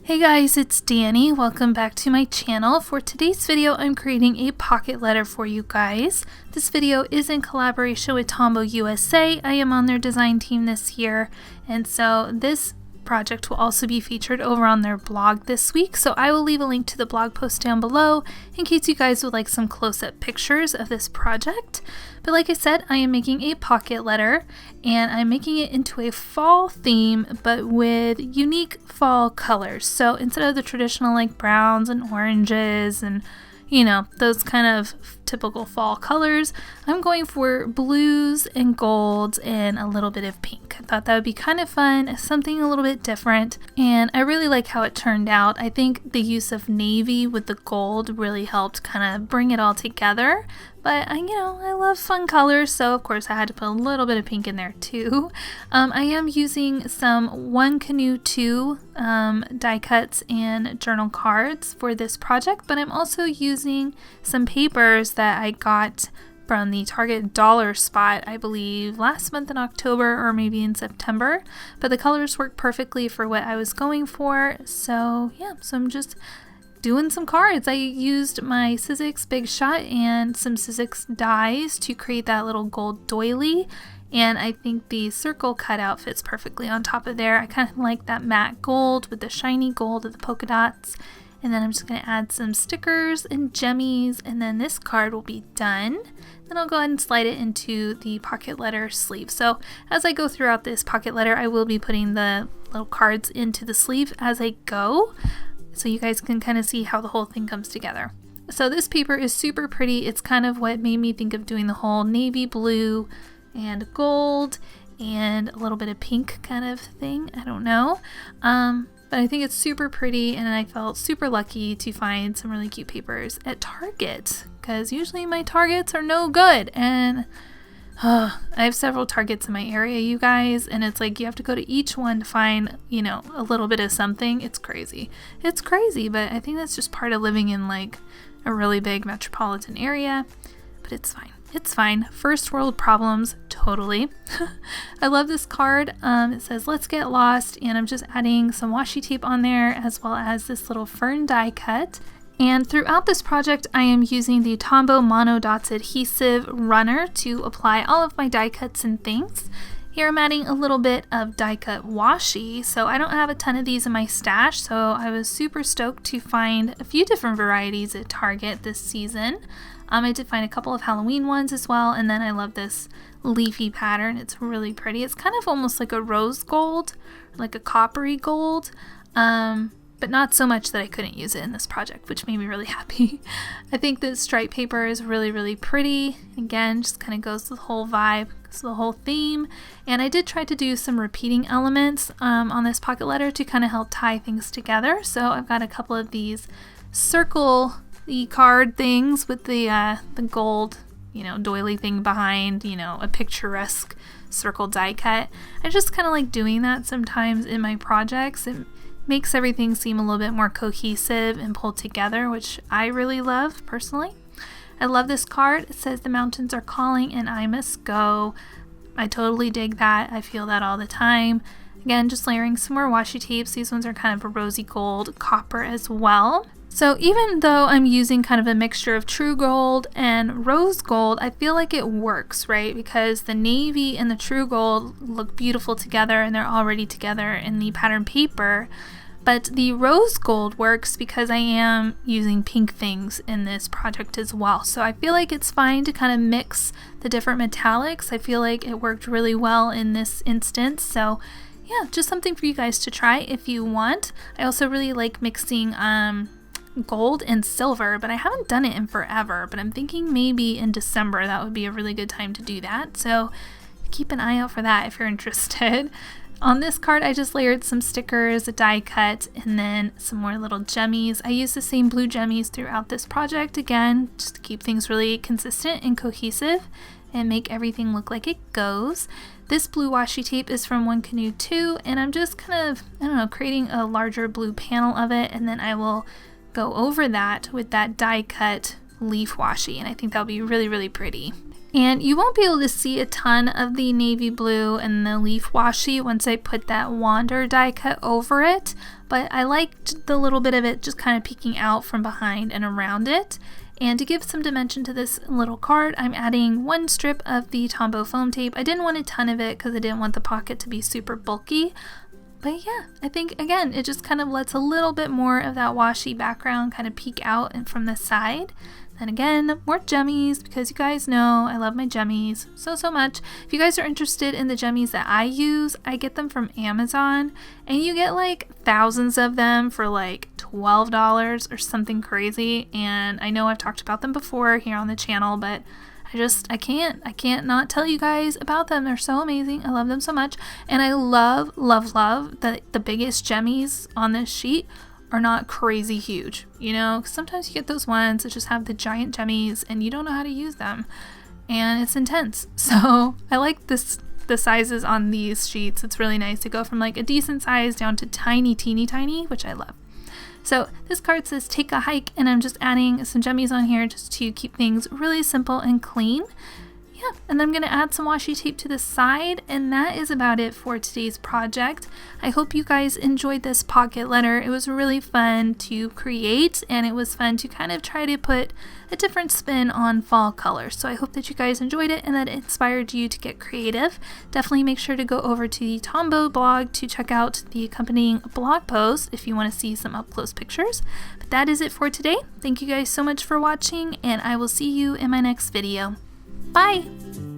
Hey guys, it's Danny. Welcome back to my channel. For today's video, I'm creating a pocket letter for you guys. This video is in collaboration with Tombow USA. I am on their design team this year, and so this project will also be featured over on their blog this week. So I will leave a link to the blog post down below in case you guys would like some close-up pictures of this project. But like I said, I am making a pocket letter and I'm making it into a fall theme but with unique fall colors. So instead of the traditional like browns and oranges and those kind of typical fall colors, I'm going for blues and golds and a little bit of pink. I thought that would be kind of fun, something a little bit different, and I really like how it turned out. I think the use of navy with the gold really helped kind of bring it all together. But I love fun colors, so of course I had to put a little bit of pink in there too. I am using some One Canoe 2 die cuts and journal cards for this project, but I'm also using some papers that I got from the Target dollar spot, I believe last month in October or maybe in September. But the colors work perfectly for what I was going for, so yeah, so I'm just doing some cards. I used my Sizzix Big Shot and some Sizzix dies to create that little gold doily, and I think the circle cutout fits perfectly on top of there. I kind of like that matte gold with the shiny gold of the polka dots. And then I'm just going to add some stickers and jemmies, and then this card will be done. Then I'll go ahead and slide it into the pocket letter sleeve. So as I go throughout this pocket letter, I will be putting the little cards into the sleeve as I go, so you guys can kind of see how the whole thing comes together. So this paper is super pretty. It's kind of what made me think of doing the whole navy blue and gold and a little bit of pink kind of thing. I don't know. But I think it's super pretty, and I felt super lucky to find some really cute papers at Target, because usually my Targets are no good, and I have several Targets in my area, you guys, and it's like you have to go to each one to find, a little bit of something. It's crazy. It's crazy, but I think that's just part of living in like a really big metropolitan area, but it's fine. It's fine. First world problems, totally. I love this card. It says, "Let's get lost," and I'm just adding some washi tape on there as well as this little fern die cut. And throughout this project, I am using the Tombow Mono Dots Adhesive Runner to apply all of my die cuts and things. Here I'm adding a little bit of die cut washi, so I don't have a ton of these in my stash, so I was super stoked to find a few different varieties at Target this season. I did find a couple of Halloween ones as well, and then I love this leafy pattern. It's really pretty. It's kind of almost like a rose gold, like a coppery gold, but not so much that I couldn't use it in this project, which made me really happy. I think this stripe paper is really, really pretty. Again, just kind of goes with the whole vibe, goes with the whole theme. And I did try to do some repeating elements on this pocket letter to kind of help tie things together. So I've got a couple of these circle card things with the gold, doily thing behind, a picturesque circle die cut. I just kind of like doing that sometimes in my projects. It makes everything seem a little bit more cohesive and pulled together, which I really love personally. I love this card. It says, "The mountains are calling and I must go." I totally dig that. I feel that all the time. Again, just layering some more washi tapes. These ones are kind of a rosy gold copper as well. So even though I'm using kind of a mixture of true gold and rose gold, I feel like it works, right? Because the navy and the true gold look beautiful together, and they're already together in the pattern paper. But the rose gold works because I am using pink things in this project as well. So I feel like it's fine to kind of mix the different metallics. I feel like it worked really well in this instance. So yeah, just something for you guys to try if you want. I also really like mixing gold and silver, but I haven't done it in forever, but I'm thinking maybe in December that would be a really good time to do that, so keep an eye out for that if you're interested. On this card, I just layered some stickers, a die cut, and then some more little jemmies. I use the same blue jemmies throughout this project, again, just to keep things really consistent and cohesive and make everything look like it goes. This blue washi tape is from One Canoe 2, and I'm just kind of, creating a larger blue panel of it, and then I will go over that with that die cut leaf washi, and I think that'll be really, really pretty. And you won't be able to see a ton of the navy blue and the leaf washi once I put that wander die cut over it, but I liked the little bit of it just kind of peeking out from behind and around it. And to give some dimension to this little card, I'm adding 1 strip of the Tombow foam tape. I didn't want a ton of it because I didn't want the pocket to be super bulky. But yeah, I think again, it just kind of lets a little bit more of that washi background kind of peek out and from the side. And again, more jemmies, because you guys know I love my jemmies so much. If you guys are interested in the jemmies that I use, I get them from Amazon, and you get like thousands of them for like $12 or something crazy. And I know I've talked about them before here on the channel, but I can't not tell you guys about them. They're so amazing. I love them so much. And I love that the biggest jemmies on this sheet are not crazy huge, you know, 'cause sometimes you get those ones that just have the giant jemmies and you don't know how to use them and it's intense. So I like the sizes on these sheets. It's really nice to go from like a decent size down to tiny, teeny tiny, which I love. So this card says take a hike, and I'm just adding some jemmies on here just to keep things really simple and clean. Yeah, and then I'm going to add some washi tape to the side, and that is about it for today's project. I hope you guys enjoyed this pocket letter. It was really fun to create, and it was fun to kind of try to put a different spin on fall colors. So I hope that you guys enjoyed it and that it inspired you to get creative. Definitely make sure to go over to the Tombow blog to check out the accompanying blog post if you want to see some up-close pictures. But that is it for today. Thank you guys so much for watching, and I will see you in my next video. Bye!